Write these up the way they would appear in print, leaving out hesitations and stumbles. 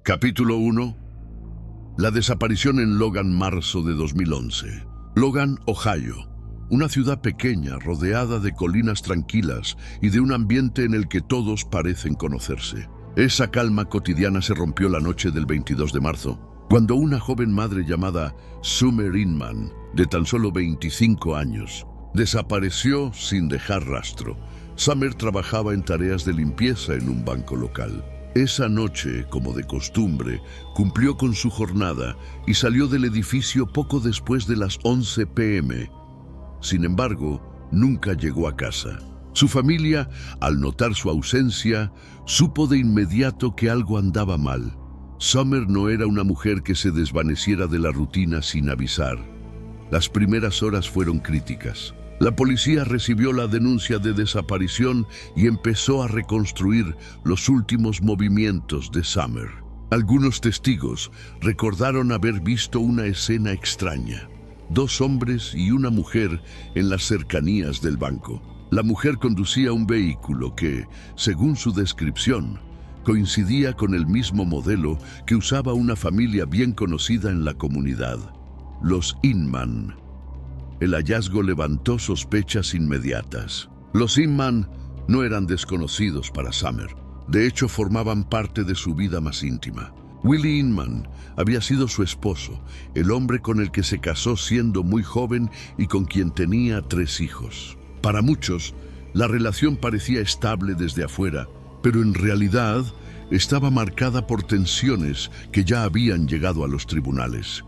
Capítulo 1. La desaparición en Logan, marzo de 2011. Logan, Ohio. Una ciudad pequeña, rodeada de colinas tranquilas y de un ambiente en el que todos parecen conocerse. Esa calma cotidiana se rompió la noche del 22 de marzo, cuando una joven madre llamada Summer Inman, de tan solo 25 años, desapareció sin dejar rastro. Summer trabajaba en tareas de limpieza en un banco local. Esa noche, como de costumbre, cumplió con su jornada y salió del edificio poco después de las 11 p.m. Sin embargo, nunca llegó a casa. Su familia, al notar su ausencia, supo de inmediato que algo andaba mal. Summer no era una mujer que se desvaneciera de la rutina sin avisar. Las primeras horas fueron críticas. La policía recibió la denuncia de desaparición y empezó a reconstruir los últimos movimientos de Summer. Algunos testigos recordaron haber visto una escena extraña: dos hombres y una mujer en las cercanías del banco. La mujer conducía un vehículo que, según su descripción, coincidía con el mismo modelo que usaba una familia bien conocida en la comunidad, los Inman. El hallazgo levantó sospechas inmediatas. Los Inman no eran desconocidos para Summer. De hecho, formaban parte de su vida más íntima. Willie Inman había sido su esposo, el hombre con el que se casó siendo muy joven y con quien tenía 3 hijos. Para muchos, la relación parecía estable desde afuera, pero en realidad estaba marcada por tensiones que ya habían llegado a los tribunales.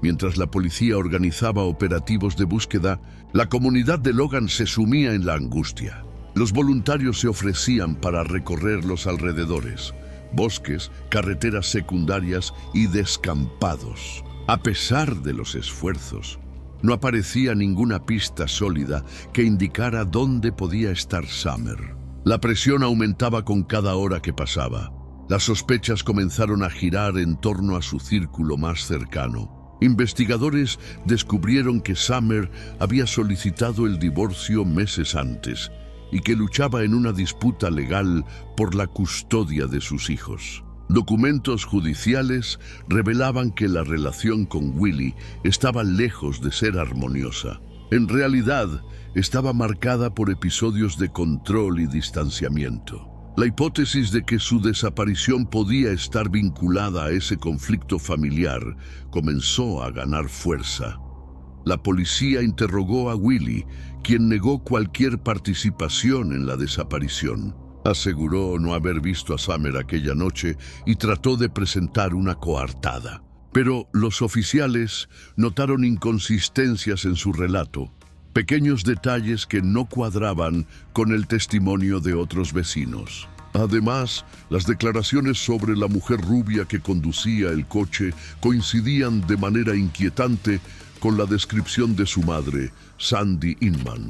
Mientras la policía organizaba operativos de búsqueda, la comunidad de Logan se sumía en la angustia. Los voluntarios se ofrecían para recorrer los alrededores, bosques, carreteras secundarias y descampados. A pesar de los esfuerzos, no aparecía ninguna pista sólida que indicara dónde podía estar Summer. La presión aumentaba con cada hora que pasaba. Las sospechas comenzaron a girar en torno a su círculo más cercano. Investigadores descubrieron que Summer había solicitado el divorcio meses antes y que luchaba en una disputa legal por la custodia de sus hijos. Documentos judiciales revelaban que la relación con Willie estaba lejos de ser armoniosa. En realidad, estaba marcada por episodios de control y distanciamiento. La hipótesis de que su desaparición podía estar vinculada a ese conflicto familiar comenzó a ganar fuerza. La policía interrogó a Willie, quien negó cualquier participación en la desaparición. Aseguró no haber visto a Summer aquella noche y trató de presentar una coartada. Pero los oficiales notaron inconsistencias en su relato, pequeños detalles que no cuadraban con el testimonio de otros vecinos. Además, las declaraciones sobre la mujer rubia que conducía el coche coincidían de manera inquietante con la descripción de su madre, Sandy Inman.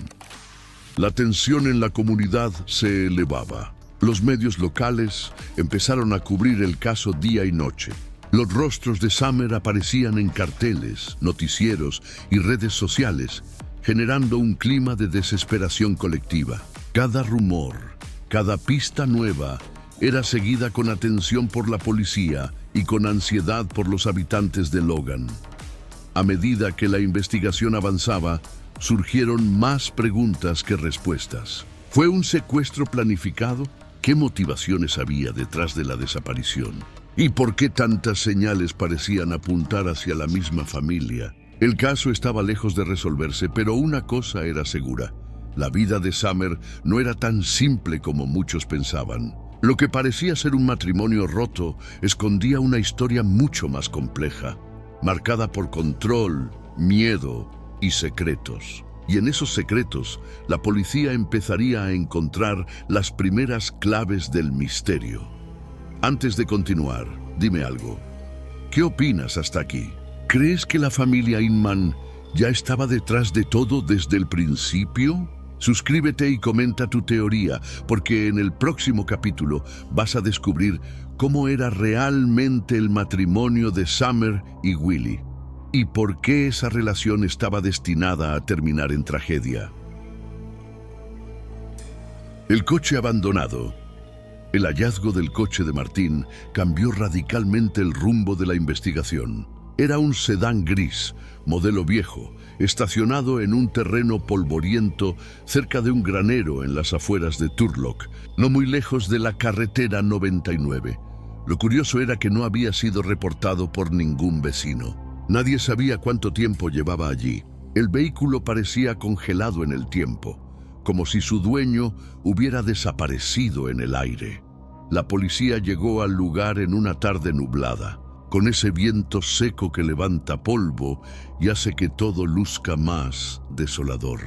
La tensión en la comunidad se elevaba. Los medios locales empezaron a cubrir el caso día y noche. Los rostros de Summer aparecían en carteles, noticieros y redes sociales, generando un clima de desesperación colectiva. Cada rumor, cada pista nueva, era seguida con atención por la policía y con ansiedad por los habitantes de Logan. A medida que la investigación avanzaba, surgieron más preguntas que respuestas. ¿Fue un secuestro planificado? ¿Qué motivaciones había detrás de la desaparición? ¿Y por qué tantas señales parecían apuntar hacia la misma familia? El caso estaba lejos de resolverse, pero una cosa era segura: la vida de Summer no era tan simple como muchos pensaban. Lo que parecía ser un matrimonio roto escondía una historia mucho más compleja, marcada por control, miedo y secretos. Y en esos secretos, la policía empezaría a encontrar las primeras claves del misterio. Antes de continuar, dime algo. ¿Qué opinas hasta aquí? ¿Crees que la familia Inman ya estaba detrás de todo desde el principio? Suscríbete y comenta tu teoría, porque en el próximo capítulo vas a descubrir cómo era realmente el matrimonio de Summer y Willie, y por qué esa relación estaba destinada a terminar en tragedia. El coche abandonado. El hallazgo del coche de Martín cambió radicalmente el rumbo de la investigación. Era un sedán gris, modelo viejo, estacionado en un terreno polvoriento cerca de un granero en las afueras de Turlock, no muy lejos de la carretera 99. Lo curioso era que no había sido reportado por ningún vecino. Nadie sabía cuánto tiempo llevaba allí. El vehículo parecía congelado en el tiempo, como si su dueño hubiera desaparecido en el aire. La policía llegó al lugar en una tarde nublada, con ese viento seco que levanta polvo y hace que todo luzca más desolador.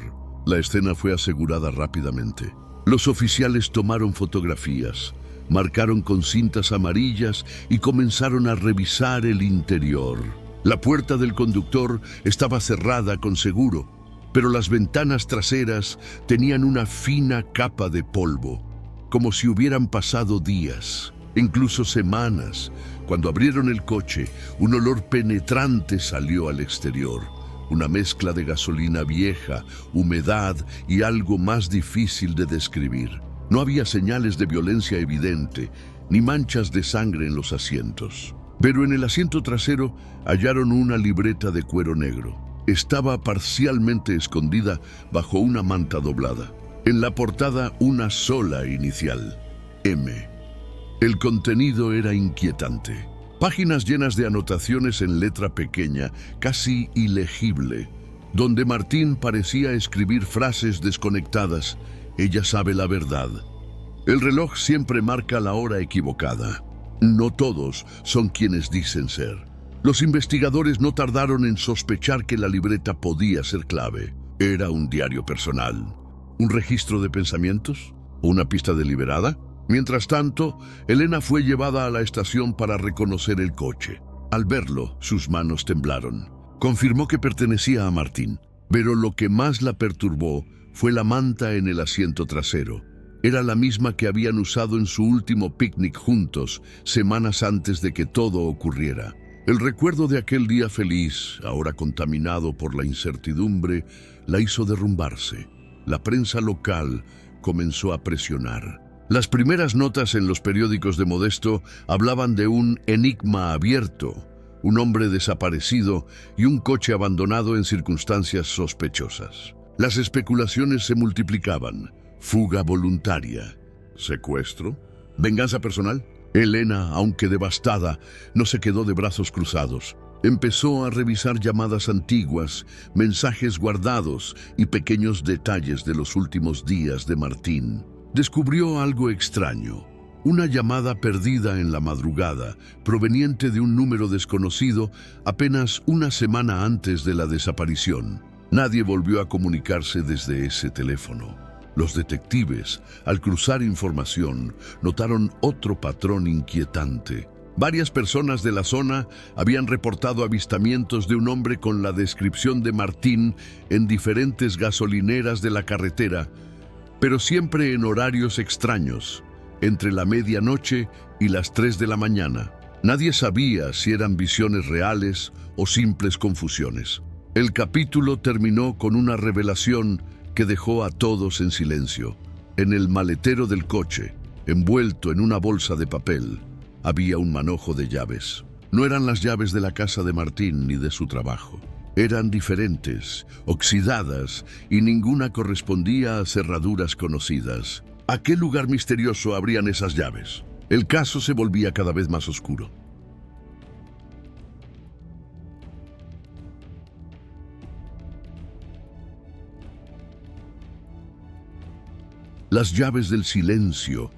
La escena fue asegurada rápidamente. Los oficiales tomaron fotografías, marcaron con cintas amarillas y comenzaron a revisar el interior. La puerta del conductor estaba cerrada con seguro, pero las ventanas traseras tenían una fina capa de polvo, como si hubieran pasado días, incluso semanas. Cuando abrieron el coche, un olor penetrante salió al exterior, una mezcla de gasolina vieja, humedad y algo más difícil de describir. No había señales de violencia evidente, ni manchas de sangre en los asientos. Pero en el asiento trasero hallaron una libreta de cuero negro. Estaba parcialmente escondida bajo una manta doblada. En la portada una sola inicial, M. El contenido era inquietante. Páginas llenas de anotaciones en letra pequeña, casi ilegible, donde Martín parecía escribir frases desconectadas. Ella sabe la verdad. El reloj siempre marca la hora equivocada. No todos son quienes dicen ser. Los investigadores no tardaron en sospechar que la libreta podía ser clave. Era un diario personal. ¿Un registro de pensamientos? ¿O una pista deliberada? Mientras tanto, Elena fue llevada a la estación para reconocer el coche. Al verlo, sus manos temblaron. Confirmó que pertenecía a Martín, pero lo que más la perturbó fue la manta en el asiento trasero. Era la misma que habían usado en su último picnic juntos, semanas antes de que todo ocurriera. El recuerdo de aquel día feliz, ahora contaminado por la incertidumbre, la hizo derrumbarse. La prensa local comenzó a presionar. Las primeras notas en los periódicos de Modesto hablaban de un enigma abierto, un hombre desaparecido y un coche abandonado en circunstancias sospechosas. Las especulaciones se multiplicaban. Fuga voluntaria, secuestro, venganza personal. Elena, aunque devastada, no se quedó de brazos cruzados. Empezó a revisar llamadas antiguas, mensajes guardados y pequeños detalles de los últimos días de Martín. Descubrió algo extraño, una llamada perdida en la madrugada, proveniente de un número desconocido apenas una semana antes de la desaparición. Nadie volvió a comunicarse desde ese teléfono. Los detectives, al cruzar información, notaron otro patrón inquietante. Varias personas de la zona habían reportado avistamientos de un hombre con la descripción de Martín en diferentes gasolineras de la carretera, pero siempre en horarios extraños, entre la medianoche y las 3 de la mañana. Nadie sabía si eran visiones reales o simples confusiones. El capítulo terminó con una revelación que dejó a todos en silencio. En el maletero del coche, envuelto en una bolsa de papel, había un manojo de llaves. No eran las llaves de la casa de Martín ni de su trabajo. Eran diferentes, oxidadas, y ninguna correspondía a cerraduras conocidas. ¿A qué lugar misterioso abrían esas llaves? El caso se volvía cada vez más oscuro. Las llaves del silencio,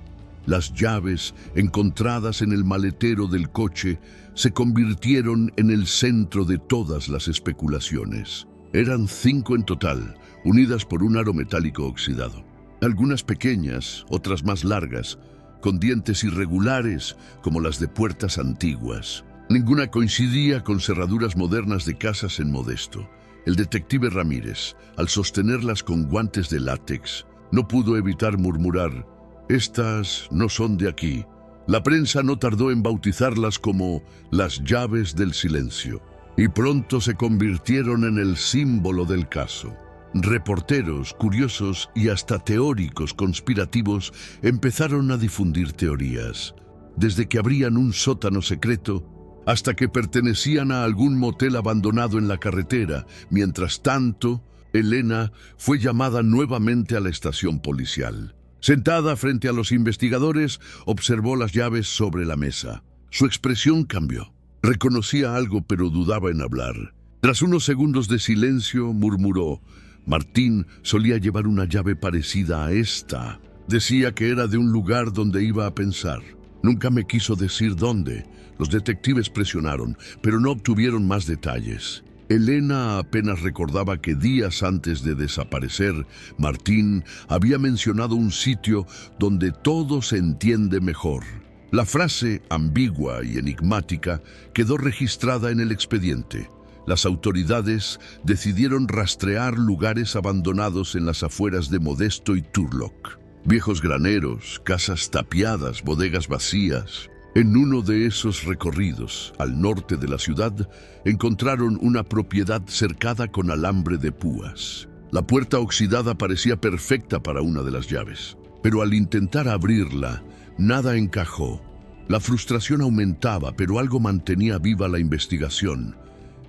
las llaves encontradas en el maletero del coche, se convirtieron en el centro de todas las especulaciones. Eran 5 en total, unidas por un aro metálico oxidado. Algunas pequeñas, otras más largas, con dientes irregulares como las de puertas antiguas. Ninguna coincidía con cerraduras modernas de casas en Modesto. El detective Ramírez, al sostenerlas con guantes de látex, no pudo evitar murmurar: «Estas no son de aquí». La prensa no tardó en bautizarlas como las llaves del silencio, y pronto se convirtieron en el símbolo del caso. Reporteros, curiosos y hasta teóricos conspirativos empezaron a difundir teorías, desde que abrían un sótano secreto hasta que pertenecían a algún motel abandonado en la carretera. Mientras tanto, Elena fue llamada nuevamente a la estación policial. Sentada frente a los investigadores, observó las llaves sobre la mesa. Su expresión cambió. Reconocía algo, pero dudaba en hablar. Tras unos segundos de silencio, murmuró: Martín solía llevar una llave parecida a esta. Decía que era de un lugar donde iba a pensar. Nunca me quiso decir dónde. Los detectives presionaron, pero no obtuvieron más detalles. Elena apenas recordaba que días antes de desaparecer, Martín había mencionado un sitio donde todo se entiende mejor. La frase, ambigua y enigmática, quedó registrada en el expediente. Las autoridades decidieron rastrear lugares abandonados en las afueras de Modesto y Turlock. Viejos graneros, casas tapiadas, bodegas vacías. En uno de esos recorridos, al norte de la ciudad, encontraron una propiedad cercada con alambre de púas. La puerta oxidada parecía perfecta para una de las llaves, pero al intentar abrirla, nada encajó. La frustración aumentaba, pero algo mantenía viva la investigación.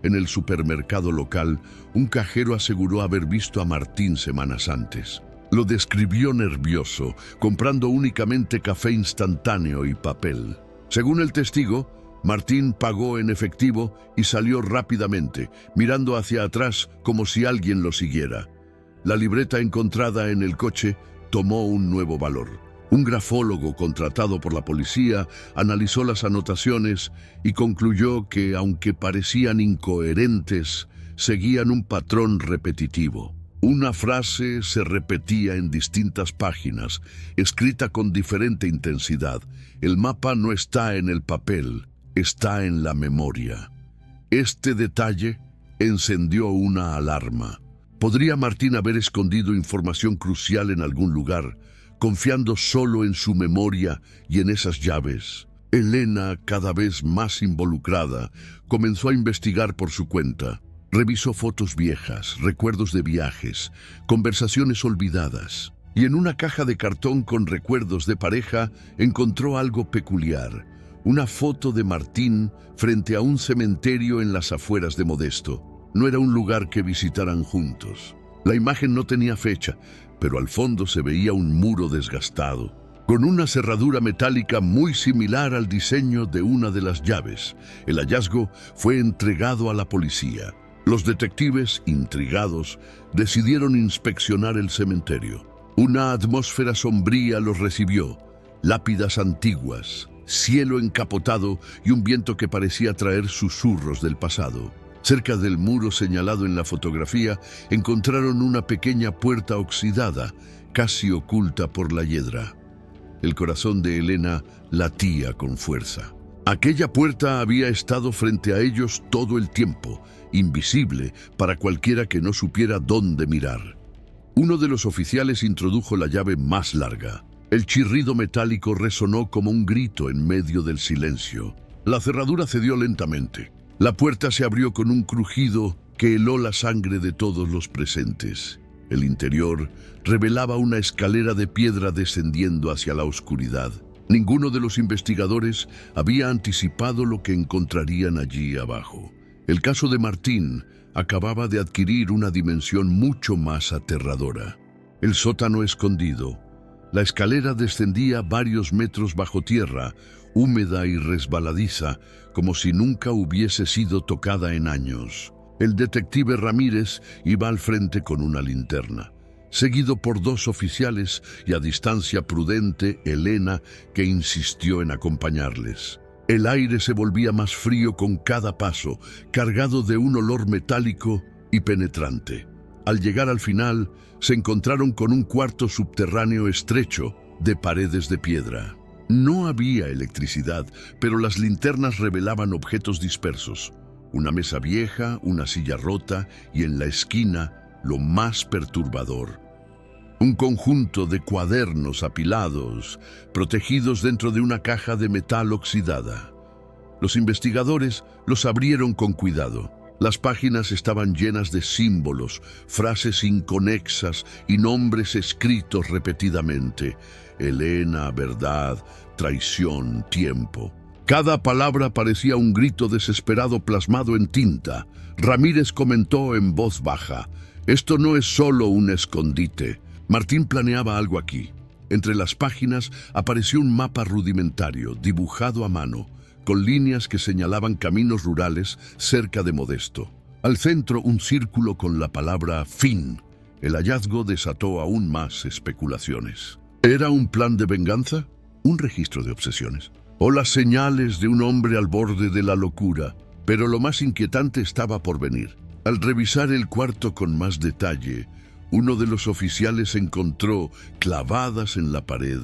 En el supermercado local, un cajero aseguró haber visto a Martín semanas antes. Lo describió nervioso, comprando únicamente café instantáneo y papel. Según el testigo, Martín pagó en efectivo y salió rápidamente, mirando hacia atrás como si alguien lo siguiera. La libreta encontrada en el coche tomó un nuevo valor. Un grafólogo contratado por la policía analizó las anotaciones y concluyó que, aunque parecían incoherentes, seguían un patrón repetitivo. Una frase se repetía en distintas páginas, escrita con diferente intensidad. El mapa no está en el papel, está en la memoria. Este detalle encendió una alarma. ¿Podría Martín haber escondido información crucial en algún lugar, confiando solo en su memoria y en esas llaves? Elena, cada vez más involucrada, comenzó a investigar por su cuenta. Revisó fotos viejas, recuerdos de viajes, conversaciones olvidadas. Y en una caja de cartón con recuerdos de pareja encontró algo peculiar. Una foto de Martín frente a un cementerio en las afueras de Modesto. No era un lugar que visitaran juntos. La imagen no tenía fecha, pero al fondo se veía un muro desgastado, con una cerradura metálica muy similar al diseño de una de las llaves. El hallazgo fue entregado a la policía. Los detectives, intrigados, decidieron inspeccionar el cementerio. Una atmósfera sombría los recibió. Lápidas antiguas, cielo encapotado y un viento que parecía traer susurros del pasado. Cerca del muro señalado en la fotografía, encontraron una pequeña puerta oxidada, casi oculta por la hiedra. El corazón de Elena latía con fuerza. Aquella puerta había estado frente a ellos todo el tiempo, invisible para cualquiera que no supiera dónde mirar. Uno de los oficiales introdujo la llave más larga. El chirrido metálico resonó como un grito en medio del silencio. La cerradura cedió lentamente. La puerta se abrió con un crujido que heló la sangre de todos los presentes. El interior revelaba una escalera de piedra descendiendo hacia la oscuridad. Ninguno de los investigadores había anticipado lo que encontrarían allí abajo. El caso de Martín acababa de adquirir una dimensión mucho más aterradora. El sótano escondido. La escalera descendía varios metros bajo tierra, húmeda y resbaladiza, como si nunca hubiese sido tocada en años. El detective Ramírez iba al frente con una linterna, seguido por dos oficiales y a distancia prudente Elena, que insistió en acompañarles. El aire se volvía más frío con cada paso, cargado de un olor metálico y penetrante. Al llegar al final, se encontraron con un cuarto subterráneo estrecho, de paredes de piedra. No había electricidad, pero las linternas revelaban objetos dispersos. Una mesa vieja, una silla rota y en la esquina, lo más perturbador, un conjunto de cuadernos apilados, protegidos dentro de una caja de metal oxidada. Los investigadores los abrieron con cuidado. Las páginas estaban llenas de símbolos, frases inconexas y nombres escritos repetidamente. Elena, verdad, traición, tiempo. Cada palabra parecía un grito desesperado plasmado en tinta. Ramírez comentó en voz baja: «Esto no es solo un escondite». Martín planeaba algo aquí. Entre las páginas apareció un mapa rudimentario, dibujado a mano, con líneas que señalaban caminos rurales cerca de Modesto. Al centro, un círculo con la palabra fin. El hallazgo desató aún más especulaciones. ¿Era un plan de venganza? ¿Un registro de obsesiones? ¿O las señales de un hombre al borde de la locura? Pero lo más inquietante estaba por venir. Al revisar el cuarto con más detalle, uno de los oficiales encontró, clavadas en la pared,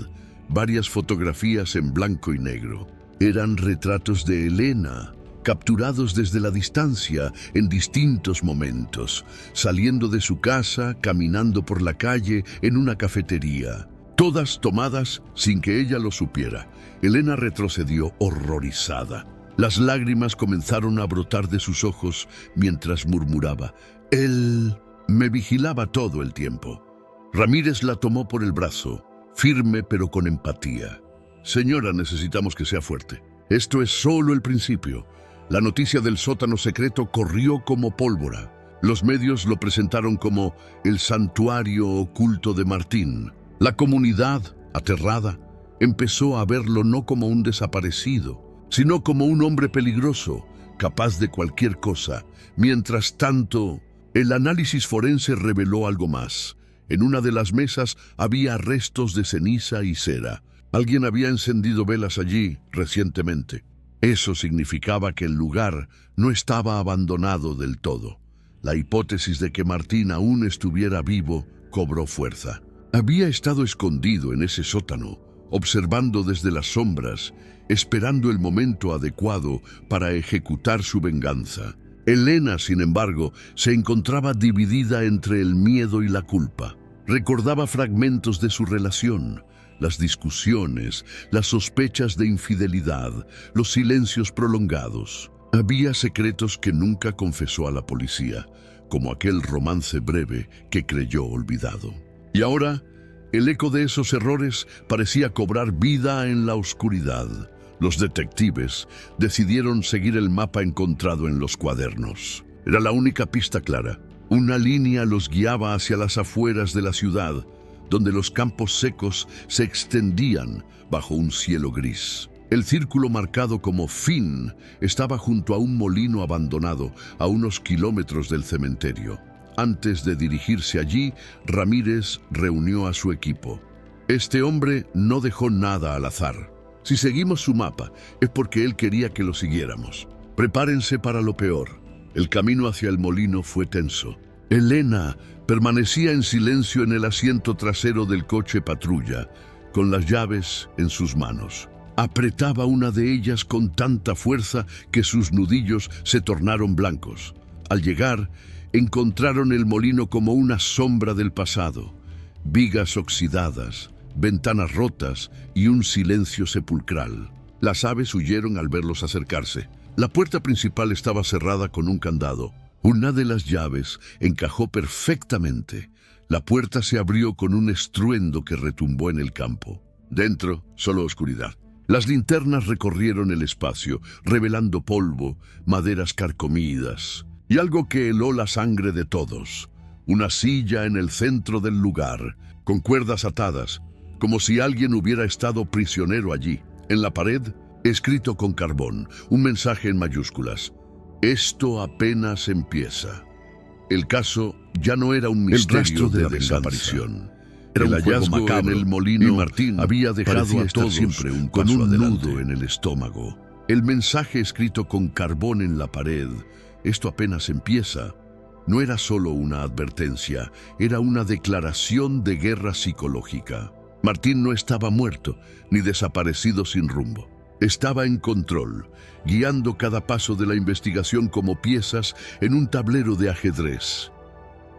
varias fotografías en blanco y negro. Eran retratos de Elena, capturados desde la distancia en distintos momentos, saliendo de su casa, caminando por la calle, en una cafetería. Todas tomadas sin que ella lo supiera. Elena retrocedió horrorizada. Las lágrimas comenzaron a brotar de sus ojos mientras murmuraba: «Él me vigilaba todo el tiempo». Ramírez la tomó por el brazo, firme pero con empatía. «Señora, necesitamos que sea fuerte. Esto es solo el principio». La noticia del sótano secreto corrió como pólvora. Los medios lo presentaron como el santuario oculto de Martín. La comunidad, aterrada, empezó a verlo no como un desaparecido, sino como un hombre peligroso, capaz de cualquier cosa. Mientras tanto, el análisis forense reveló algo más. En una de las mesas había restos de ceniza y cera. Alguien había encendido velas allí recientemente. Eso significaba que el lugar no estaba abandonado del todo. La hipótesis de que Martín aún estuviera vivo cobró fuerza. Había estado escondido en ese sótano, observando desde las sombras, esperando el momento adecuado para ejecutar su venganza. Elena, sin embargo, se encontraba dividida entre el miedo y la culpa. Recordaba fragmentos de su relación, las discusiones, las sospechas de infidelidad, los silencios prolongados. Había secretos que nunca confesó a la policía, como aquel romance breve que creyó olvidado. Y ahora, el eco de esos errores parecía cobrar vida en la oscuridad. Los detectives decidieron seguir el mapa encontrado en los cuadernos. Era la única pista clara. Una línea los guiaba hacia las afueras de la ciudad, donde los campos secos se extendían bajo un cielo gris. El círculo marcado como fin estaba junto a un molino abandonado a unos kilómetros del cementerio. Antes de dirigirse allí, Ramírez reunió a su equipo. Este hombre no dejó nada al azar. Si seguimos su mapa, es porque él quería que lo siguiéramos. Prepárense para lo peor. El camino hacia el molino fue tenso. Elena permanecía en silencio en el asiento trasero del coche patrulla, con las llaves en sus manos. Apretaba una de ellas con tanta fuerza que sus nudillos se tornaron blancos. Al llegar, encontraron el molino como una sombra del pasado. Vigas oxidadas, ventanas rotas y un silencio sepulcral. Las aves huyeron al verlos acercarse. La puerta principal estaba cerrada con un candado. Una de las llaves encajó perfectamente. La puerta se abrió con un estruendo que retumbó en el campo. Dentro, solo oscuridad. Las linternas recorrieron el espacio, revelando polvo, maderas carcomidas y algo que heló la sangre de todos. Una silla en el centro del lugar, con cuerdas atadas, como si alguien hubiera estado prisionero allí. En la pared, escrito con carbón, un mensaje en mayúsculas: «Esto apenas empieza». El caso ya no era un misterio de desaparición. Era el hallazgo macabro, en el molino, y Martín había dejado a todos siempre con un nudo en el estómago. El mensaje escrito con carbón en la pared, «Esto apenas empieza», no era solo una advertencia, era una declaración de guerra psicológica. Martín no estaba muerto, ni desaparecido sin rumbo. Estaba en control, guiando cada paso de la investigación como piezas en un tablero de ajedrez.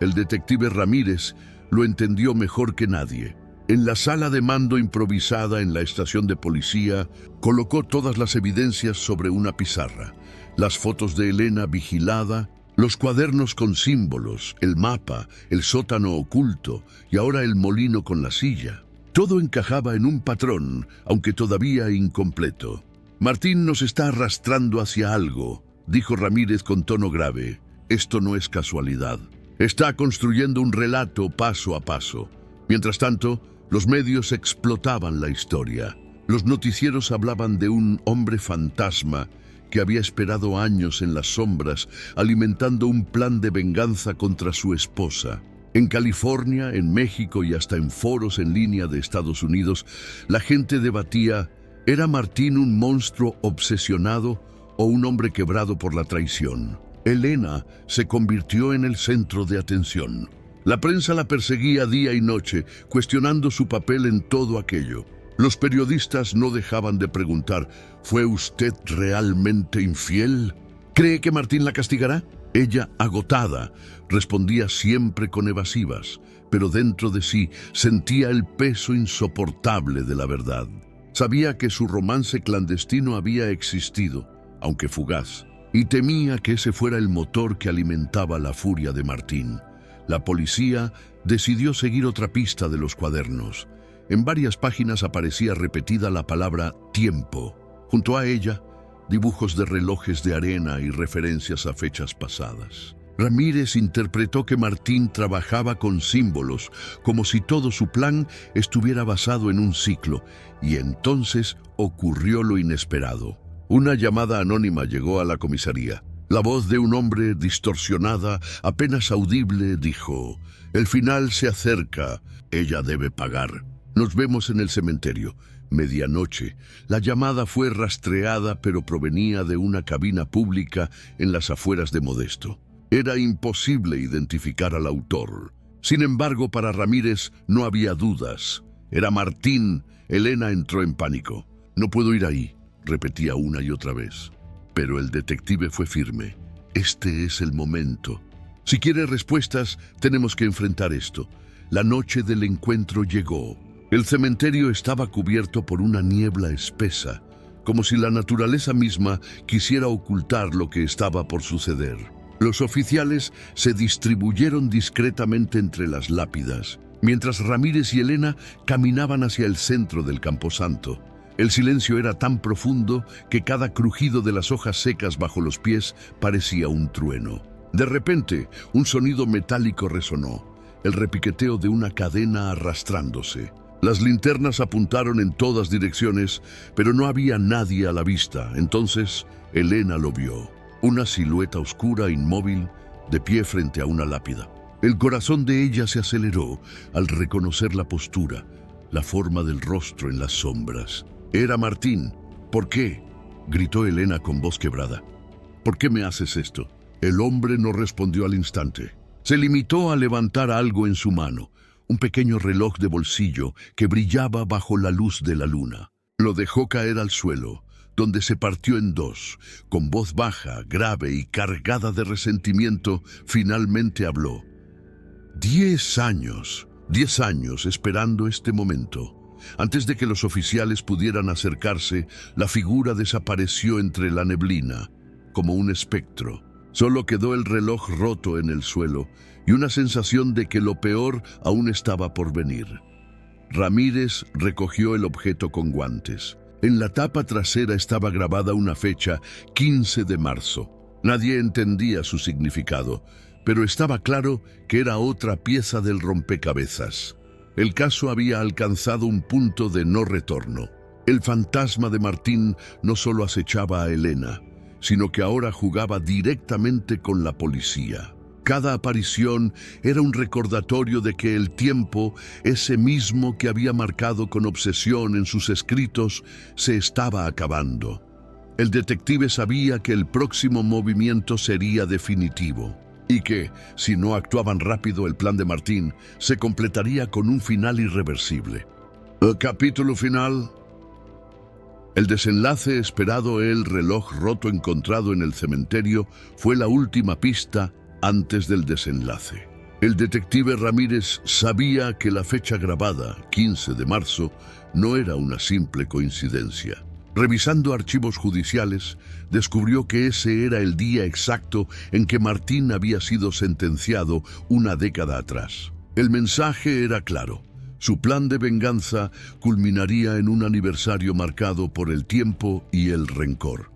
El detective Ramírez lo entendió mejor que nadie. En la sala de mando improvisada en la estación de policía, colocó todas las evidencias sobre una pizarra. Las fotos de Elena vigilada, Los cuadernos con símbolos, el mapa, el sótano oculto y ahora el molino con la silla. Todo encajaba en un patrón, aunque todavía incompleto. «Martín nos está arrastrando hacia algo», dijo Ramírez con tono grave. «Esto no es casualidad. Está construyendo un relato paso a paso». Mientras tanto, los medios explotaban la historia. Los noticieros hablaban de un hombre fantasma que había esperado años en las sombras, alimentando un plan de venganza contra su esposa. En California, en México y hasta en foros en línea de Estados Unidos, la gente debatía: ¿era Martín un monstruo obsesionado o un hombre quebrado por la traición? Elena se convirtió en el centro de atención. La prensa la perseguía día y noche, cuestionando su papel en todo aquello. Los periodistas no dejaban de preguntar: ¿fue usted realmente infiel? ¿Cree que Martín la castigará? Ella, agotada, respondía siempre con evasivas, pero dentro de sí sentía el peso insoportable de la verdad. Sabía que su romance clandestino había existido, aunque fugaz, y temía que ese fuera el motor que alimentaba la furia de Martín. La policía decidió seguir otra pista de los cuadernos. En varias páginas aparecía repetida la palabra tiempo. Junto a ella, dibujos de relojes de arena y referencias a fechas pasadas. Ramírez interpretó que Martín trabajaba con símbolos, como si todo su plan estuviera basado en un ciclo, y entonces ocurrió lo inesperado. Una llamada anónima llegó a la comisaría. La voz de un hombre distorsionada, apenas audible, dijo: «El final se acerca, ella debe pagar. Nos vemos en el cementerio». Medianoche. La llamada fue rastreada, pero provenía de una cabina pública en las afueras de Modesto. Era imposible identificar al autor. Sin embargo, para Ramírez no había dudas. Era Martín. Elena entró en pánico. «No puedo ir ahí», repetía una y otra vez. Pero el detective fue firme. «Este es el momento. Si quiere respuestas, tenemos que enfrentar esto». La noche del encuentro llegó. El cementerio estaba cubierto por una niebla espesa, como si la naturaleza misma quisiera ocultar lo que estaba por suceder. Los oficiales se distribuyeron discretamente entre las lápidas, mientras Ramírez y Elena caminaban hacia el centro del camposanto. El silencio era tan profundo que cada crujido de las hojas secas bajo los pies parecía un trueno. De repente, un sonido metálico resonó, el repiqueteo de una cadena arrastrándose. Las linternas apuntaron en todas direcciones, pero no había nadie a la vista. Entonces, Elena lo vio. Una silueta oscura, inmóvil, de pie frente a una lápida. El corazón de ella se aceleró al reconocer la postura, la forma del rostro en las sombras. Era Martín. «¿Por qué?», gritó Elena con voz quebrada. «¿Por qué me haces esto?». El hombre no respondió al instante. Se limitó a levantar algo en su mano. Un pequeño reloj de bolsillo que brillaba bajo la luz de la luna. Lo dejó caer al suelo, donde se partió en dos. Con voz baja, grave y cargada de resentimiento, finalmente habló. 10 años esperando este momento. Antes de que los oficiales pudieran acercarse, la figura desapareció entre la neblina, como un espectro. Solo quedó el reloj roto en el suelo y una sensación de que lo peor aún estaba por venir. Ramírez recogió el objeto con guantes. En la tapa trasera estaba grabada una fecha, 15 de marzo. Nadie entendía su significado, pero estaba claro que era otra pieza del rompecabezas. El caso había alcanzado un punto de no retorno. El fantasma de Martín no solo acechaba a Elena, sino que ahora jugaba directamente con la policía. Cada aparición era un recordatorio de que el tiempo, ese mismo que había marcado con obsesión en sus escritos, se estaba acabando. El detective sabía que el próximo movimiento sería definitivo y que, si no actuaban rápido, el plan de Martín se completaría con un final irreversible. El capítulo final. El desenlace esperado, el reloj roto encontrado en el cementerio, fue la última pista antes del desenlace. El detective Ramírez sabía que la fecha grabada, 15 de marzo, no era una simple coincidencia. Revisando archivos judiciales, descubrió que ese era el día exacto en que Martín había sido sentenciado una década atrás. El mensaje era claro. Su plan de venganza culminaría en un aniversario marcado por el tiempo y el rencor.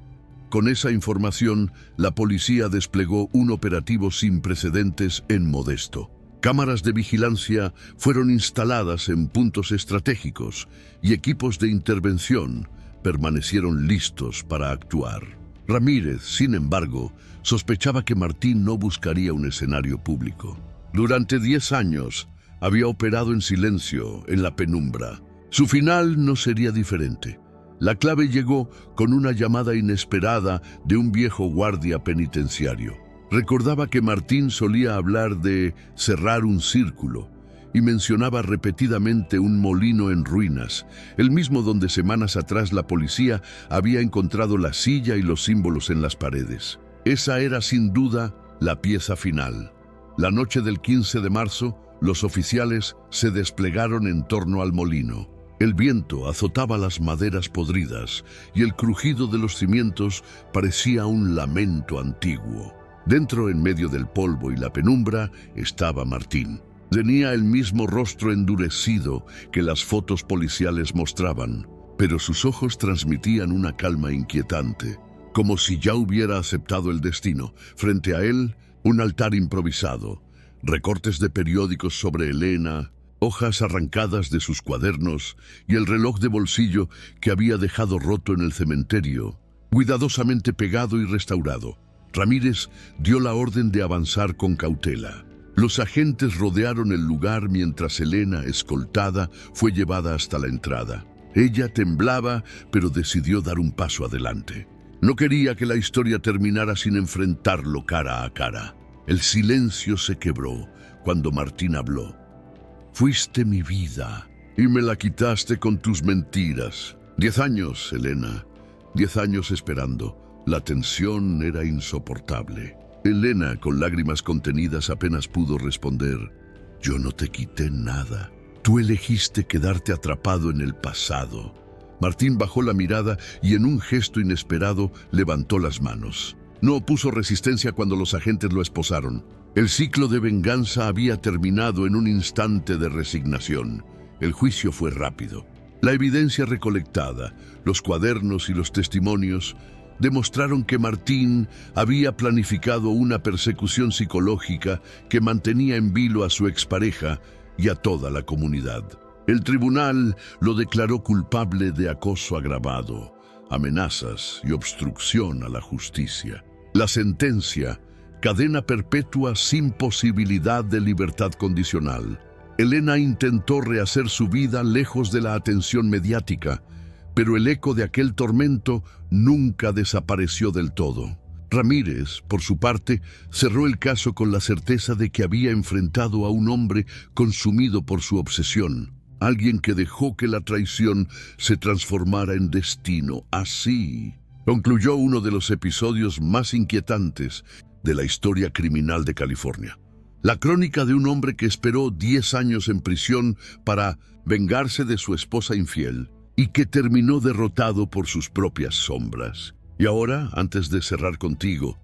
Con esa información, la policía desplegó un operativo sin precedentes en Modesto. Cámaras de vigilancia fueron instaladas en puntos estratégicos y equipos de intervención permanecieron listos para actuar. Ramírez, sin embargo, sospechaba que Martín no buscaría un escenario público. Durante 10 años, había operado en silencio, en la penumbra. Su final no sería diferente. La clave llegó con una llamada inesperada de un viejo guardia penitenciario. Recordaba que Martín solía hablar de cerrar un círculo y mencionaba repetidamente un molino en ruinas, el mismo donde semanas atrás la policía había encontrado la silla y los símbolos en las paredes. Esa era sin duda la pieza final. La noche del 15 de marzo, los oficiales se desplegaron en torno al molino. El viento azotaba las maderas podridas y el crujido de los cimientos parecía un lamento antiguo. Dentro, en medio del polvo y la penumbra, estaba Martín. Tenía el mismo rostro endurecido que las fotos policiales mostraban, pero sus ojos transmitían una calma inquietante, como si ya hubiera aceptado el destino. Frente a él, un altar improvisado, recortes de periódicos sobre Elena, hojas arrancadas de sus cuadernos y el reloj de bolsillo que había dejado roto en el cementerio, cuidadosamente pegado y restaurado. Ramírez dio la orden de avanzar con cautela. Los agentes rodearon el lugar mientras Elena, escoltada, fue llevada hasta la entrada. Ella temblaba, pero decidió dar un paso adelante. No quería que la historia terminara sin enfrentarlo cara a cara. El silencio se quebró cuando Martín habló. Fuiste mi vida y me la quitaste con tus mentiras. 10 años, Elena. 10 años esperando. La tensión era insoportable. Elena, con lágrimas contenidas, apenas pudo responder. Yo no te quité nada. Tú elegiste quedarte atrapado en el pasado. Martín bajó la mirada y en un gesto inesperado levantó las manos. No opuso resistencia cuando los agentes lo esposaron. El ciclo de venganza había terminado en un instante de resignación. El juicio fue rápido. La evidencia recolectada, los cuadernos y los testimonios demostraron que Martín había planificado una persecución psicológica que mantenía en vilo a su expareja y a toda la comunidad. El tribunal lo declaró culpable de acoso agravado, amenazas y obstrucción a la justicia. La sentencia: cadena perpetua sin posibilidad de libertad condicional. Elena intentó rehacer su vida lejos de la atención mediática, pero el eco de aquel tormento nunca desapareció del todo. Ramírez, por su parte, cerró el caso con la certeza de que había enfrentado a un hombre consumido por su obsesión, alguien que dejó que la traición se transformara en destino. Así concluyó uno de los episodios más inquietantes de la historia criminal de California. La crónica de un hombre que esperó 10 años en prisión para vengarse de su esposa infiel y que terminó derrotado por sus propias sombras. Y ahora, antes de cerrar contigo,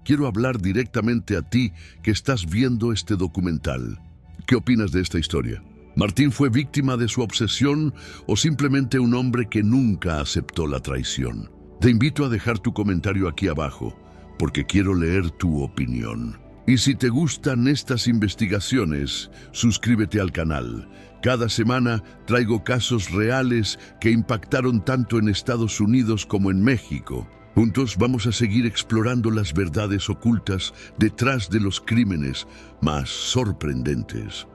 quiero hablar directamente a ti que estás viendo este documental. ¿Qué opinas de esta historia? ¿Martín fue víctima de su obsesión o simplemente un hombre que nunca aceptó la traición? Te invito a dejar tu comentario aquí abajo, porque quiero leer tu opinión. Y si te gustan estas investigaciones, suscríbete al canal. Cada semana traigo casos reales que impactaron tanto en Estados Unidos como en México. Juntos vamos a seguir explorando las verdades ocultas detrás de los crímenes más sorprendentes.